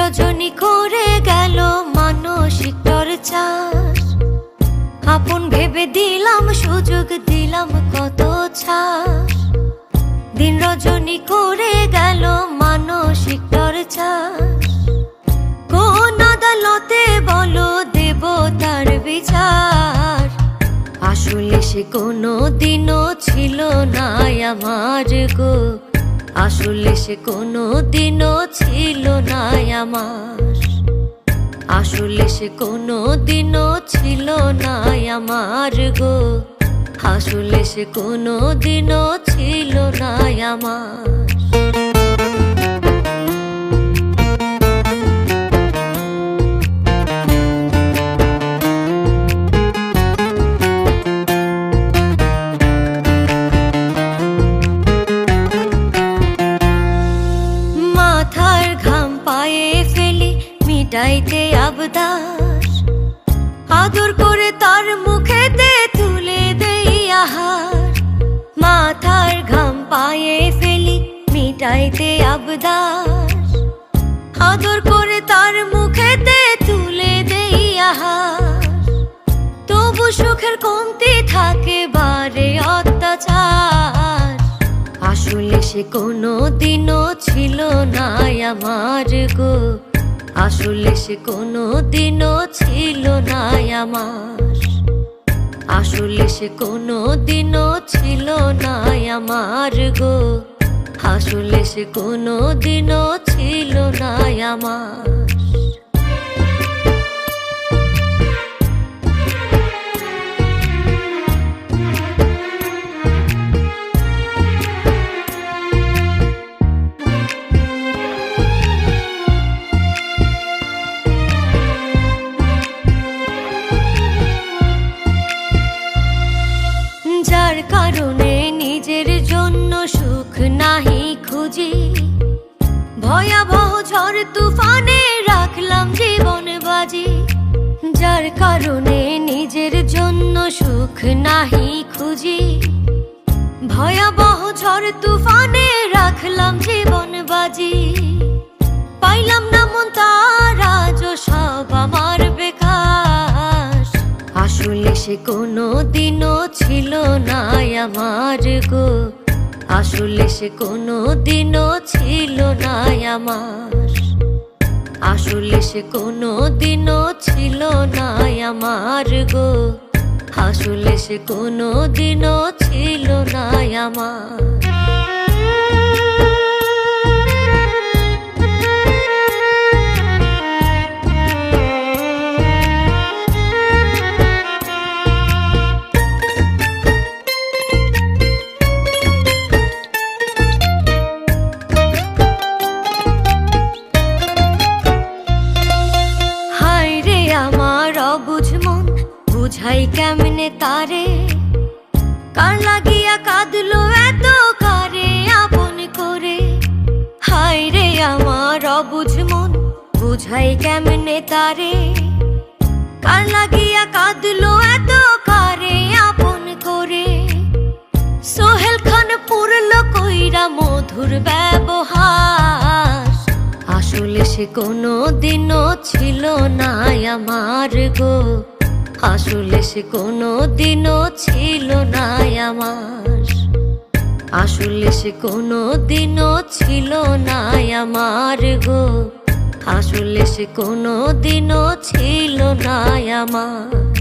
রজনী করে গেল মানসিক টর্চার। আপন ভেবে দিলাম সুযোগ, দিলাম কত ছাড়। দিন রজনী করে গেল মানসিক টর্চার। কোন আদালতে বলো দেব তার বিচার? আসলে সে কোনো দিনও ছিল না আমার গো, আসলে সে কোনো দিনও ছিল না আমার, আসলে সে কোনো দিনও ছিল না আমার গো, আসলে সে কোনো দিনও ছিল না আমার। মাথার ঘাম পায়ে ফেলি মিটাইতে আবদার, আদর করে তার মুখেতে তুলে দেই আহার। মাথার ঘাম পায়ে ফেলি মিটাইতে আবদার, আদর করে তার মুখেতে তুলে দেই আহার। তবু সুখের কমতি থাকে বারে অত্যাচার। আসলে সে কোনো দিনও ছিল না আমার গো, আসলে সে কোনো দিনও ছিল না আমার, আসলে সে কোনো দিনও ছিল না আমার গো, আসলে সে কোনো দিনও ছিল না আমার। যার কারণে নিজের জন্য সুখ নাহি খুঁজি, ভয়াবহ ঝড় তুফানে রাখলাম জীবন বাজি। যার কারণে নিজের জন্য সুখ নাহি খুঁজি, ভয়াবহ ঝড় তুফানে রাখলাম জীবন বাজি। পাইলাম না মন তার আজ সব আমার বেকার। আসলে সে কোনো দিনও ছিল না আমার গো, আসলে সে কোনো দিনও ছিল না আমার, আসলে সে কোনো দিনও ছিল না আমার গো, আসলে সে কোনো দিনও ছিল না আমার। অবুঝ মন বুঝাই কেমনে তারে, কার লাগিয়া কাঁদলো এত কারে আপন করে। হায় রে আমার অবুঝ মন বুঝাই কেমনে তারে, কার লাগিয়া কাঁদলো এত কারে আপন করে। সোহেল খান পুরলো কইরা মধুর ব্যবহার। আসলে সে কোনো দিনও ছিল না আমার গো, আসলে সে কোনো দিনও ছিল না আমার, আসলে সে কোনো দিনও ছিল না আমার গো, আসলে সে কোনো দিনও ছিল না আমার।